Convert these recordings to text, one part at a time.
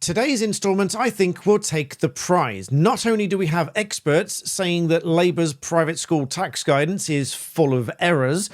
Today's instalment, I think, will take the prize. Not only do we have experts saying that Labour's private school tax guidance is full of errors,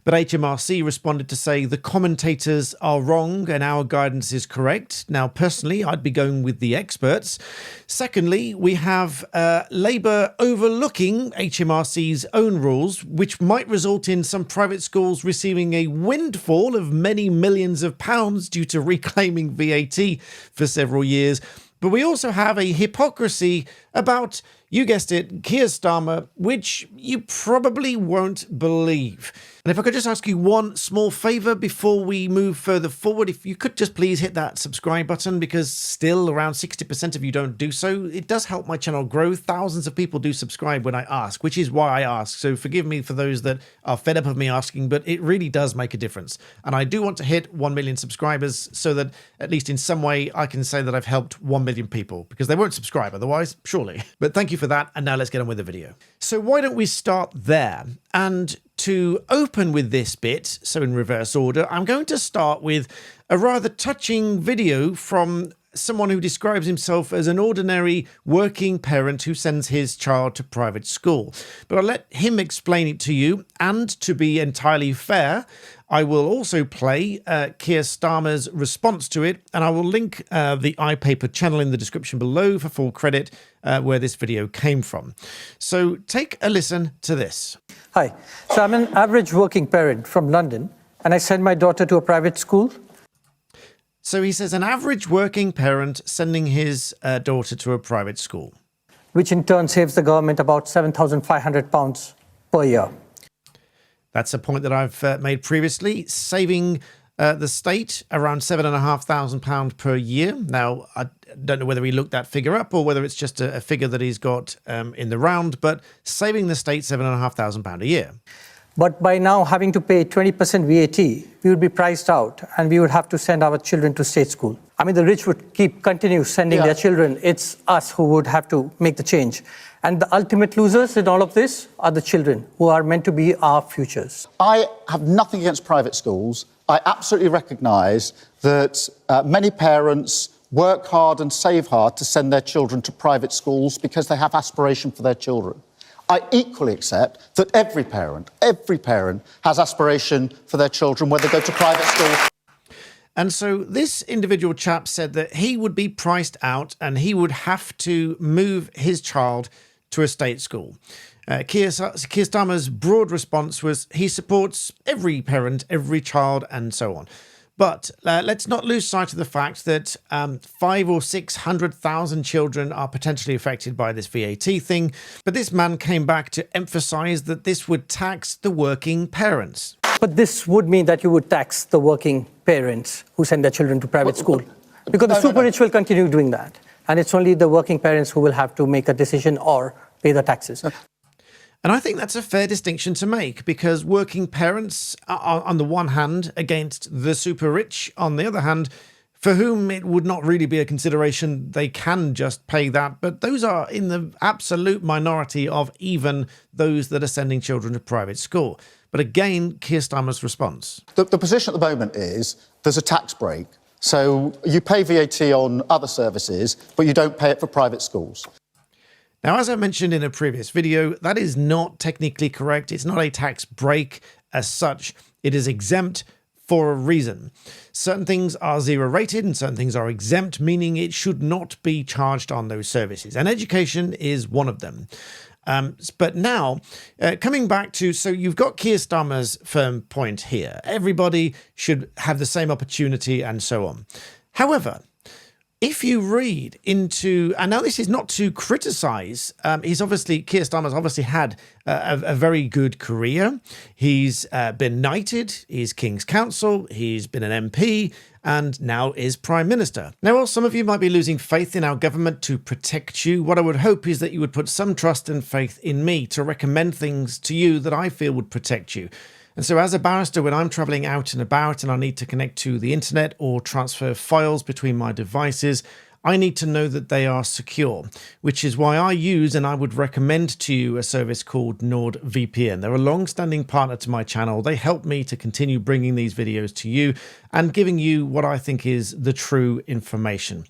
but HMRC responded to say the commentators are wrong and our guidance is correct. Now, personally, I'd be going with the experts. Secondly, we have Labour overlooking HMRC's own rules, which might result in some private schools receiving a windfall of many millions of pounds due to reclaiming VAT for several years. But we also have a hypocrisy about, you guessed it, Keir Starmer, which you probably won't believe. And if I could just ask you one small favour before we move further forward, if you could just please hit that subscribe button, because still around 60% of you don't do so. It does help my channel grow. Thousands of people do subscribe when I ask, which is why I ask. So forgive me for those that are fed up of me asking, but it really does make a difference. And I do want to hit 1 million subscribers so that at least in some way I can say that I've helped 1 million people, because they won't subscribe otherwise, surely. But thank you for that. And now let's get on with the video. So why don't we start there? And to open with this bit, so in reverse order, I'm going to start with a rather touching video from someone who describes himself as an ordinary working parent who sends his child to private school. But I'll let him explain it to you, and to be entirely fair, I will also play Keir Starmer's response to it, and I will link the iPaper channel in the description below for full credit where this video came from. So take a listen to this. Hi, so I'm an average working parent from London, and I send my daughter to a private school. So he says an average working parent sending his daughter to a private school, which in turn saves the government about £7,500 per year. That's a point that I've made previously, saving the state around £7,500 per year. Now, I don't know whether he looked that figure up or whether it's just a figure that he's got in the round, but saving the state £7,500 a year. But by now having to pay 20% VAT, we would be priced out and we would have to send our children to state school. I mean, the rich would continue sending their children. It's us who would have to make the change. And the ultimate losers in all of this are the children, who are meant to be our futures. I have nothing against private schools. I absolutely recognise that many parents work hard and save hard to send their children to private schools because they have aspiration for their children. I equally accept that every parent has aspiration for their children when they go to private school. And so this individual chap said that he would be priced out and he would have to move his child to a state school. Keir Starmer's broad response was he supports every parent, every child, and so on. But let's not lose sight of the fact that 500,000 or 600,000 children are potentially affected by this VAT thing. But this man came back to emphasise that this would tax the working parents. But this would mean that you would tax the working parents who send their children to private school. Because the super rich will continue doing that. And it's only the working parents who will have to make a decision or pay the taxes. And I think that's a fair distinction to make, because working parents are on the one hand against the super rich, on the other hand, for whom it would not really be a consideration, they can just pay that. But those are in the absolute minority of even those that are sending children to private school. But again, Keir Starmer's response. The position at the moment is there's a tax break. So you pay VAT on other services, but you don't pay it for private schools. Now, as I mentioned in a previous video, that is not technically correct. It's not a tax break as such. It is exempt for a reason. Certain things are zero rated and certain things are exempt, meaning it should not be charged on those services. And education is one of them. But now, coming back to, so you've got Keir Starmer's firm point here. Everybody should have the same opportunity and so on. However, if you read into, and now this is not to criticise, Keir Starmer's obviously had a very good career. He's been knighted, he's King's Counsel, he's been an MP, and now is Prime Minister. Now, while some of you might be losing faith in our government to protect you, what I would hope is that you would put some trust and faith in me to recommend things to you that I feel would protect you. And so as a barrister, when I'm travelling out and about and I need to connect to the internet or transfer files between my devices, I need to know that they are secure, which is why I use and I would recommend to you a service called NordVPN. They're a long-standing partner to my channel. They help me to continue bringing these videos to you and giving you what I think is the true information.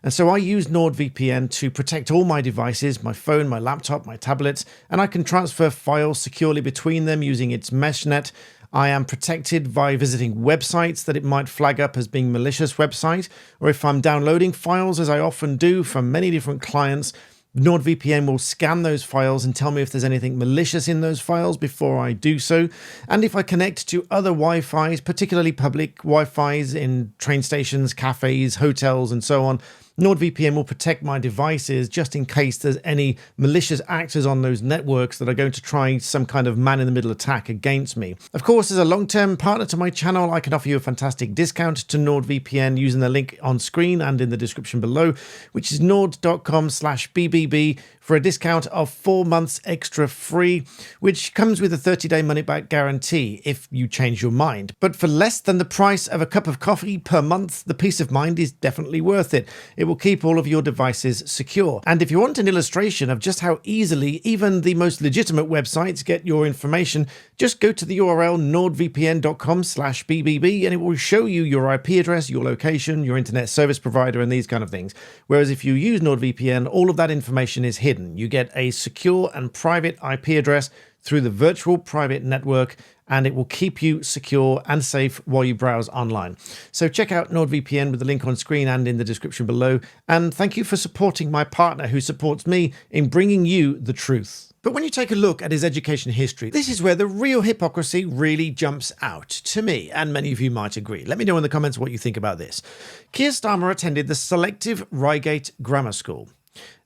And so I use NordVPN to protect all my devices, my phone, my laptop, my tablets, and I can transfer files securely between them using its mesh net. I am protected by visiting websites that it might flag up as being malicious website, or if I'm downloading files, as I often do from many different clients, NordVPN will scan those files and tell me if there's anything malicious in those files before I do so. And if I connect to other Wi-Fis, particularly public Wi-Fis in train stations, cafes, hotels, and so on, NordVPN will protect my devices just in case there's any malicious actors on those networks that are going to try some kind of man-in-the-middle attack against me. Of course, as a long-term partner to my channel, I can offer you a fantastic discount to NordVPN using the link on screen and in the description below, which is nord.com/BBB for a discount of 4 months extra free, which comes with a 30-day money-back guarantee if you change your mind. But for less than the price of a cup of coffee per month, the peace of mind is definitely worth it. It will keep all of your devices secure. And if you want an illustration of just how easily even the most legitimate websites get your information, just go to the URL nordvpn.com/BBB and it will show you your IP address, your location, your internet service provider, and these kind of things. Whereas if you use NordVPN, all of that information is hidden. You get a secure and private IP address through the virtual private network, and it will keep you secure and safe while you browse online. So check out NordVPN with the link on screen and in the description below. And thank you for supporting my partner who supports me in bringing you the truth. But when you take a look at his education history, this is where the real hypocrisy really jumps out to me, and many of you might agree. Let me know in the comments what you think about this. Keir Starmer attended the selective Reigate Grammar School.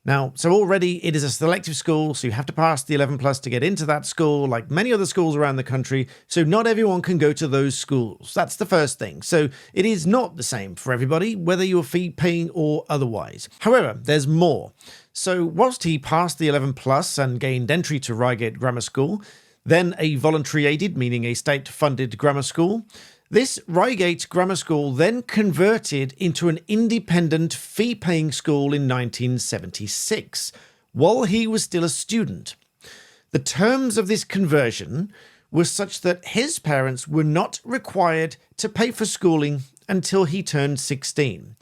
Now, so already it is a selective school, so you have to pass the 11 plus to get into that school, like many other schools around the country, so not everyone can go to those schools. That's the first thing. So it is not the same for everybody, whether you're fee paying or otherwise. However, there's more. So whilst he passed the 11 plus and gained entry to Reigate Grammar School, then a voluntary aided, meaning a state-funded grammar school, this Reigate Grammar School then converted into an independent fee-paying school in 1976, while he was still a student. The terms of this conversion were such that his parents were not required to pay for schooling until he turned 16,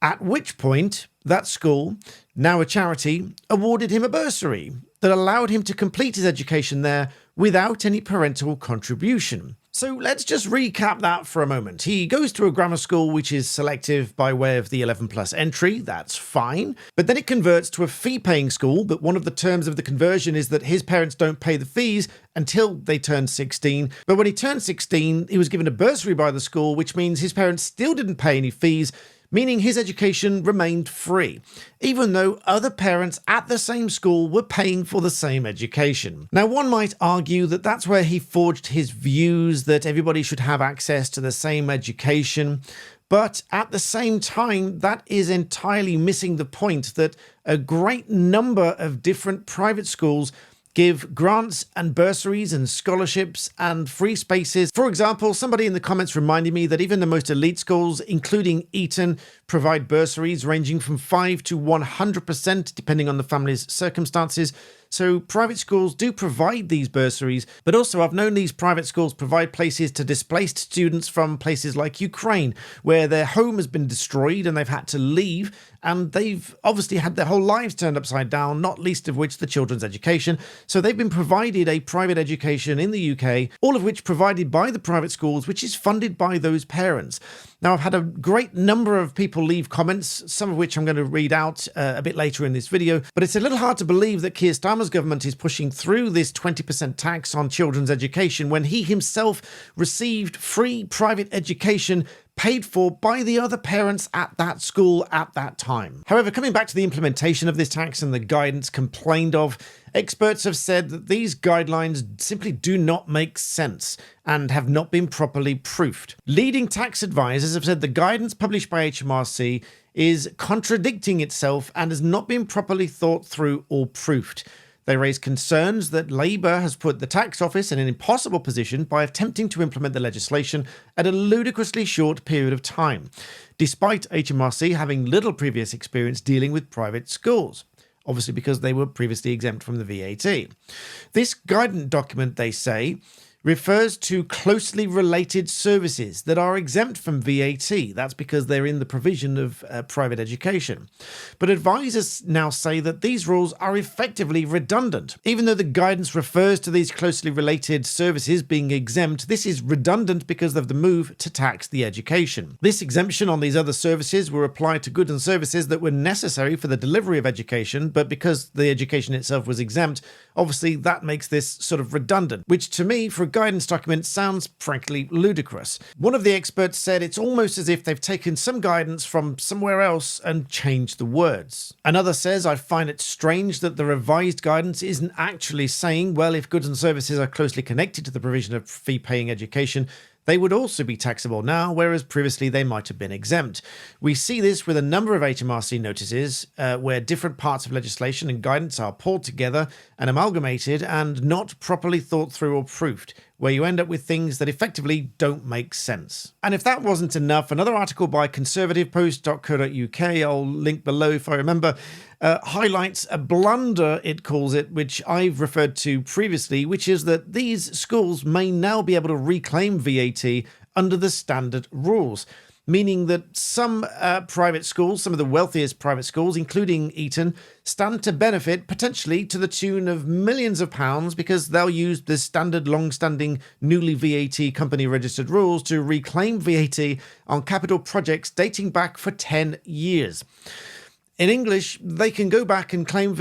at which point that school, now a charity, awarded him a bursary that allowed him to complete his education there without any parental contribution. So let's just recap that for a moment. He goes to a grammar school which is selective by way of the 11 plus entry, that's fine. But then it converts to a fee-paying school, but one of the terms of the conversion is that his parents don't pay the fees until they turn 16. But when he turned 16, he was given a bursary by the school, which means his parents still didn't pay any fees, meaning his education remained free, even though other parents at the same school were paying for the same education. Now, one might argue that that's where he forged his views that everybody should have access to the same education, but at the same time, that is entirely missing the point that a great number of different private schools give grants and bursaries and scholarships and free spaces. For example, somebody in the comments reminded me that even the most elite schools, including Eton, provide bursaries ranging from 5 to 100% depending on the family's circumstances. So private schools do provide these bursaries, but also I've known these private schools provide places to displaced students from places like Ukraine, where their home has been destroyed and they've had to leave, and they've obviously had their whole lives turned upside down, not least of which the children's education. So they've been provided a private education in the UK, all of which provided by the private schools, which is funded by those parents. Now, I've had a great number of people leave comments, some of which I'm going to read out a bit later in this video, but it's a little hard to believe that Keir Starmer's government is pushing through this 20% tax on children's education when he himself received free private education paid for by the other parents at that school at that time. However, coming back to the implementation of this tax and the guidance complained of, experts have said that these guidelines simply do not make sense and have not been properly proofed. Leading tax advisors have said the guidance published by HMRC is contradicting itself and has not been properly thought through or proofed. They raise concerns that Labour has put the tax office in an impossible position by attempting to implement the legislation at a ludicrously short period of time, despite HMRC having little previous experience dealing with private schools, obviously because they were previously exempt from the VAT. This guidance document, they say, refers to closely related services that are exempt from VAT. That's because they're in the provision of private education. But advisors now say that these rules are effectively redundant. Even though the guidance refers to these closely related services being exempt, this is redundant because of the move to tax the education. This exemption on these other services will apply to goods and services that were necessary for the delivery of education, but because the education itself was exempt, obviously that makes this sort of redundant, which to me, for a guidance document, sounds frankly ludicrous. One of the experts said it's almost as if they've taken some guidance from somewhere else and changed the words. Another says, I find it strange that the revised guidance isn't actually saying, well, if goods and services are closely connected to the provision of fee-paying education, they would also be taxable now, whereas previously they might have been exempt. We see this with a number of HMRC notices where different parts of legislation and guidance are pulled together and amalgamated and not properly thought through or proofed, where you end up with things that effectively don't make sense. And if that wasn't enough, another article by conservativepost.co.uk, I'll link below if I remember, highlights a blunder, it calls it, which I've referred to previously, which is that these schools may now be able to reclaim VAT under the standard rules, meaning that some private schools, some of the wealthiest private schools, including Eton, stand to benefit potentially to the tune of millions of pounds because they'll use the standard long-standing newly VAT company registered rules to reclaim VAT on capital projects dating back for 10 years. In English, they can go back and reclaim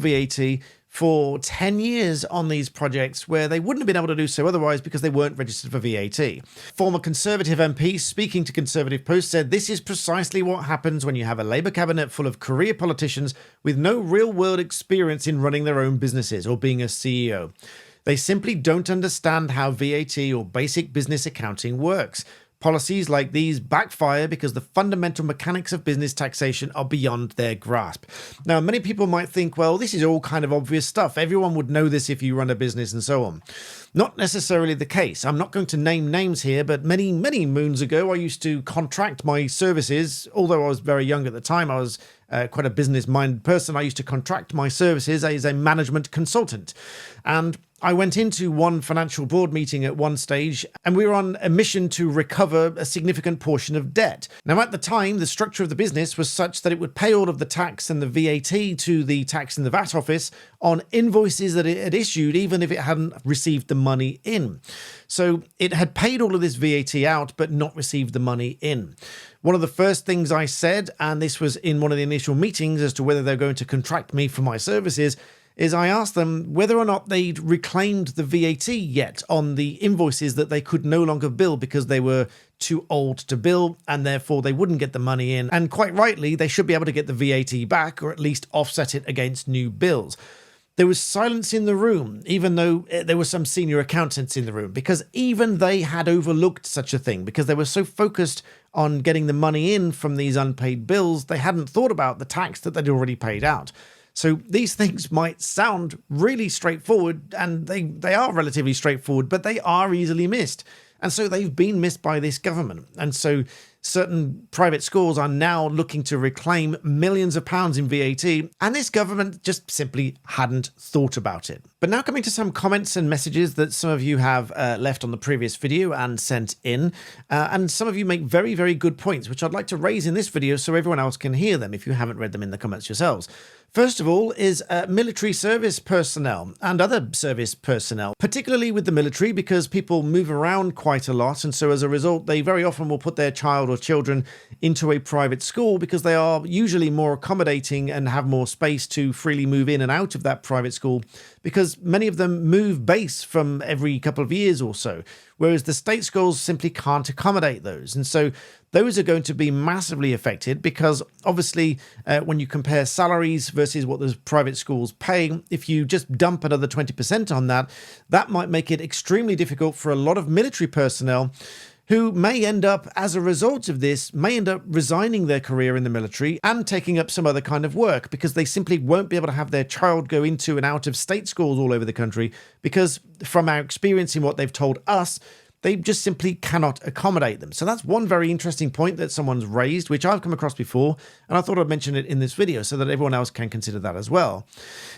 VAT for 10 years on these projects where they wouldn't have been able to do so otherwise because they weren't registered for VAT. Former Conservative MP speaking to Conservative Post said this is precisely what happens when you have a Labour cabinet full of career politicians with no real-world experience in running their own businesses or being a CEO. They simply don't understand how VAT or basic business accounting works. Policies like these backfire because the fundamental mechanics of business taxation are beyond their grasp. Now, many people might think, well, this is all kind of obvious stuff. Everyone would know this if you run a business and so on. Not necessarily the case. I'm not going to name names here, but many, many moons ago, I used to contract my services. Although I was very young at the time, I was quite a business-minded person. I used to contract my services as a management consultant. And I went into one financial board meeting at one stage, and we were on a mission to recover a significant portion of debt. Now, at the time, the structure of the business was such that it would pay all of the tax and the VAT to the tax and the VAT office on invoices that it had issued, even if it hadn't received the money in. So it had paid all of this VAT out, but not received the money in. One of the first things I said, and this was in one of the initial meetings as to whether they're going to contract me for my services, is I asked them whether or not they'd reclaimed the VAT yet on the invoices that they could no longer bill because they were too old to bill and therefore they wouldn't get the money in. And quite rightly, they should be able to get the VAT back or at least offset it against new bills. There was silence in the room, even though there were some senior accountants in the room, because even they had overlooked such a thing because they were so focused on getting the money in from these unpaid bills, they hadn't thought about the tax that they'd already paid out. So these things might sound really straightforward, and they are relatively straightforward, but they are easily missed. And so they've been missed by this government. And so certain private schools are now looking to reclaim millions of pounds in VAT, and this government just simply hadn't thought about it. But now coming to some comments and messages that some of you have left on the previous video and sent in, and some of you make very, very good points, which I'd like to raise in this video so everyone else can hear them if you haven't read them in the comments yourselves. First of all is military service personnel and other service personnel, particularly with the military because people move around quite a lot, and so as a result they very often will put their child or children into a private school because they are usually more accommodating and have more space to freely move in and out of that private school because many of them move base from every couple of years or so, whereas the state schools simply can't accommodate those. And so those are going to be massively affected because obviously when you compare salaries versus what those private schools pay, if you just dump another 20% on that, that might make it extremely difficult for a lot of military personnel who may end up, as a result of this, may end up resigning their career in the military and taking up some other kind of work because they simply won't be able to have their child go into and out of state schools all over the country because, from our experience in what they've told us, they just simply cannot accommodate them. So that's one very interesting point that someone's raised, which I've come across before, and I thought I'd mention it in this video so that everyone else can consider that as well.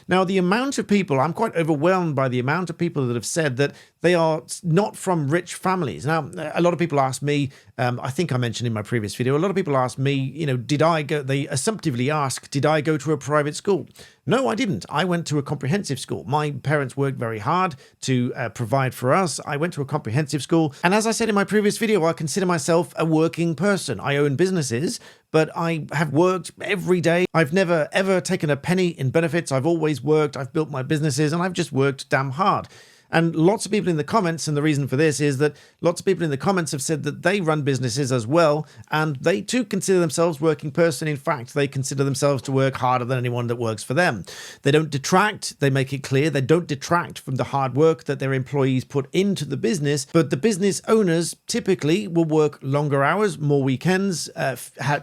Now, the amount of people, I'm quite overwhelmed by the amount of people that have said that they are not from rich families. Now, a lot of people ask me, I think I mentioned in my previous video, a lot of people ask me, they assumptively ask, did I go to a private school? No, I didn't. I went to a comprehensive school. My parents worked very hard to provide for us. I went to a comprehensive school. And as I said in my previous video, I consider myself a working person. I own businesses, but I have worked every day. I've never, ever taken a penny in benefits. I've always worked. I've built my businesses, and I've just worked damn hard. And lots of people in the comments, and the reason for this is that lots of people in the comments have said that they run businesses as well, and they too consider themselves working person. In fact, they consider themselves to work harder than anyone that works for them. They don't detract, they make it clear, they don't detract from the hard work that their employees put into the business, but the business owners typically will work longer hours, more weekends,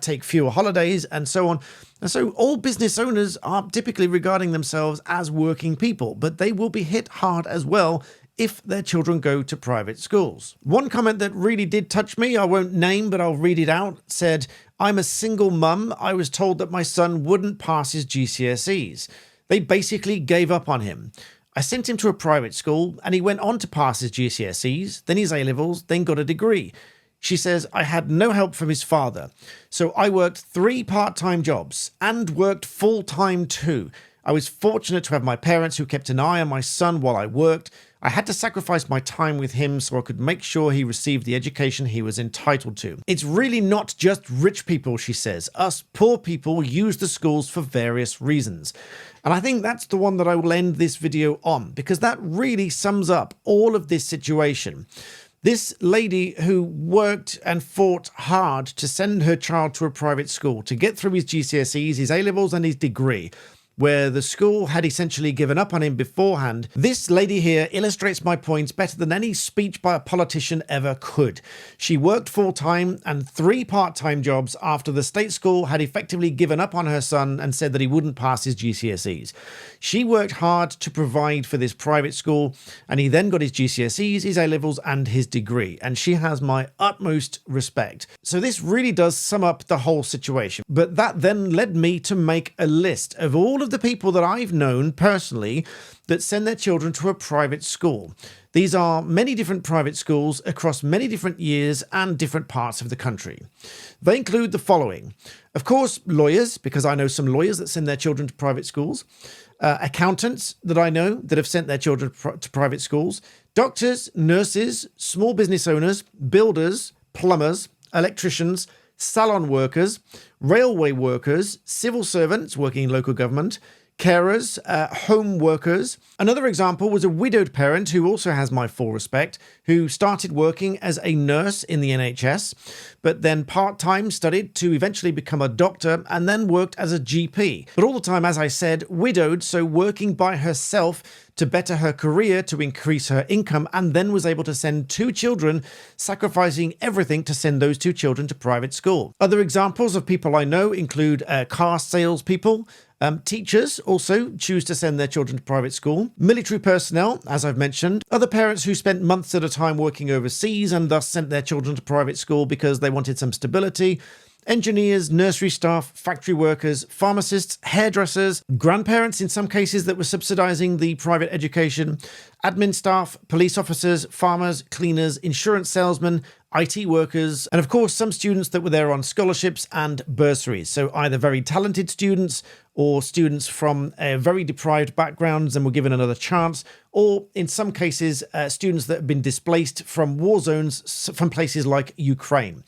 take fewer holidays, and so on. And so all business owners are typically regarding themselves as working people, but they will be hit hard as well if their children go to private schools. One comment that really did touch me, I won't name, but I'll read it out, said, "I'm a single mum. I was told that my son wouldn't pass his GCSEs. They basically gave up on him. I sent him to a private school and he went on to pass his GCSEs, then his A-levels, then got a degree. She says, I had no help from his father. So I worked 3 part-time jobs and worked full-time too. I was fortunate to have my parents who kept an eye on my son while I worked. I had to sacrifice my time with him so I could make sure he received the education he was entitled to. It's really not just rich people," she says. "Us poor people use the schools for various reasons." And I think that's the one that I will end this video on, because that really sums up all of this situation. This lady who worked and fought hard to send her child to a private school to get through his GCSEs, his A-levels and his degree, where the school had essentially given up on him beforehand. This lady here illustrates my point better than any speech by a politician ever could. She worked full-time and 3 part-time jobs after the state school had effectively given up on her son and said that he wouldn't pass his GCSEs. She worked hard to provide for this private school, and he then got his GCSEs, his A-levels, and his degree, and she has my utmost respect. So this really does sum up the whole situation. But that then led me to make a list of all of the people that I've known personally that send their children to a private school. These are many different private schools across many different years and different parts of the country. They include the following. Of course, lawyers, because I know some lawyers that send their children to private schools. Accountants that I know that have sent their children to private schools. Doctors, nurses, small business owners, builders, plumbers, electricians, salon workers, railway workers, civil servants working in local government, carers, home workers. Another example was a widowed parent who also has my full respect, who started working as a nurse in the NHS, but then part-time studied to eventually become a doctor and then worked as a GP. But all the time, as I said, widowed, so working by herself to better her career, to increase her income, and then was able to send 2 children, sacrificing everything to send those 2 children to private school. Other examples of people I know include car salespeople. Teachers also choose to send their children to private school. Military personnel, as I've mentioned. Other parents who spent months at a time working overseas and thus sent their children to private school because they wanted some stability. Engineers, nursery staff, factory workers, pharmacists, hairdressers, grandparents in some cases that were subsidizing the private education, admin staff, police officers, farmers, cleaners, insurance salesmen, IT workers, and of course some students that were there on scholarships and bursaries. So either very talented students or students from very deprived backgrounds and were given another chance, or in some cases students that have been displaced from war zones from places like Ukraine.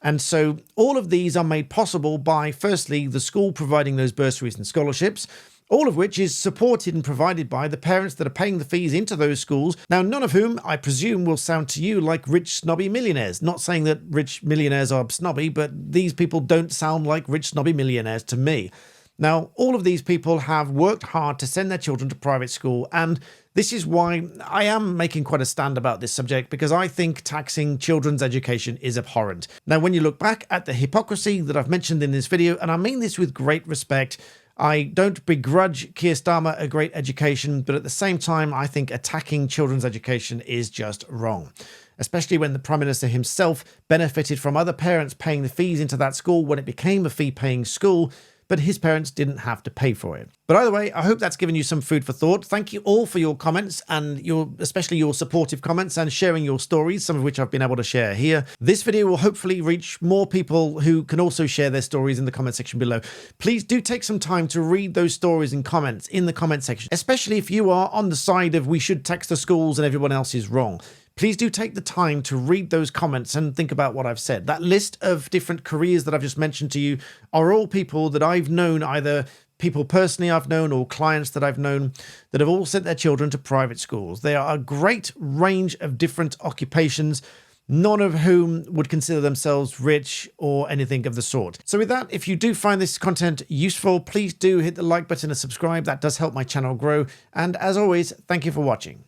And so all of these are made possible by, firstly, the school providing those bursaries and scholarships, all of which is supported and provided by the parents that are paying the fees into those schools. Now, none of whom, I presume, will sound to you like rich, snobby millionaires. Not saying that rich millionaires are snobby, but these people don't sound like rich, snobby millionaires to me. Now, all of these people have worked hard to send their children to private school, and this is why I am making quite a stand about this subject, because I think taxing children's education is abhorrent. Now, when you look back at the hypocrisy that I've mentioned in this video, and I mean this with great respect, I don't begrudge Keir Starmer a great education, but at the same time, I think attacking children's education is just wrong. Especially when the Prime Minister himself benefited from other parents paying the fees into that school when it became a fee-paying school, but his parents didn't have to pay for it. But either way, I hope that's given you some food for thought. Thank you all for your comments, and especially your supportive comments and sharing your stories, some of which I've been able to share here. This video will hopefully reach more people who can also share their stories in the comment section below. Please do take some time to read those stories and comments in the comment section, especially if you are on the side of we should tax the schools and everyone else is wrong. Please do take the time to read those comments and think about what I've said. That list of different careers that I've just mentioned to you are all people that I've known, either people personally I've known or clients that I've known, that have all sent their children to private schools. They are a great range of different occupations, none of whom would consider themselves rich or anything of the sort. So with that, if you do find this content useful, please do hit the like button and subscribe. That does help my channel grow. And as always, thank you for watching.